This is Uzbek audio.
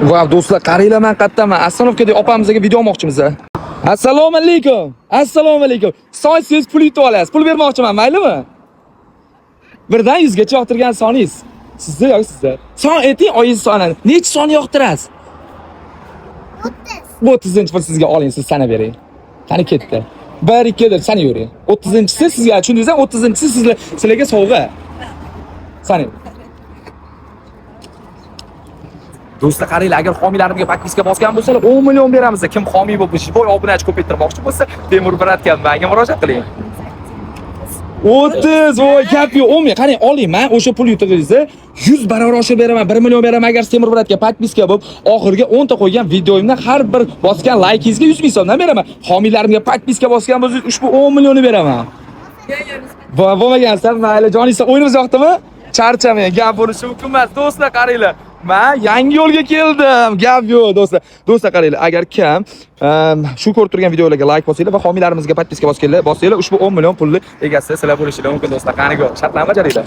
Va do'stlar, qaranglar, men qayerdaman? Astanovkada opamizga video olmoqchimiz. Assalomu alaykum. Assalomu alaykum. Soysiz pul yutib olasiz. Pul bermoqchiman, maylimi? Birdan 100 gacha yoqtirgan soningiz. Sizda yoki sizda? Son ayting, oyingiz sonini. Necha son yoqtirasiz? 30. 30-chi pul sizga oling, siz sana bering. Qani ketdi. 1 2 deb sanayvering. 30-chisi sizga, tushundingizmi? 30-chisi sizlarga sovg'a. Sanang. Do'stlar, qaranglar, agar homiylarimga podpiska bosgan bo'lsalar 10 million beramiz. Kim homiy bo'lib boy obunachi ko'paytirmoqchi bo'lsa, Temur Bratga menga murojaat qiling. 30, voy, gap yo'q. 10 ming, qarang, oling, men o'sha pul yutdingizni 100 barobar oshirib beraman, 1 million beraman agar Temur Bratga podpiska bo'lib, oxirgi 10 ta qo'ygan videoyimdan har bir bosgan laykingizga 100 ming so'mdan beraman. Homiylarimga podpiska bosgan bo'lsangiz ushbu 10 millionni beraman. Bo'lmagansan, mayli, joningiz o'yinimiz yoqdimi? Charchamang, gap bo'lishi mumkin emas. Do'stlar, qaranglar. Men yangi yo'lga keldim. Gap yo'q, do'stlar. Do'stlar, qaranglar, agar kim shu ko'rib turgan videolarga like bosinglar va homiylarimizga podpiska bosinglar, ushbu 10 million pulni egasi sizlar bo'lishinglar mumkin, do'stlar. Qani go, shartnoma bajaringlar.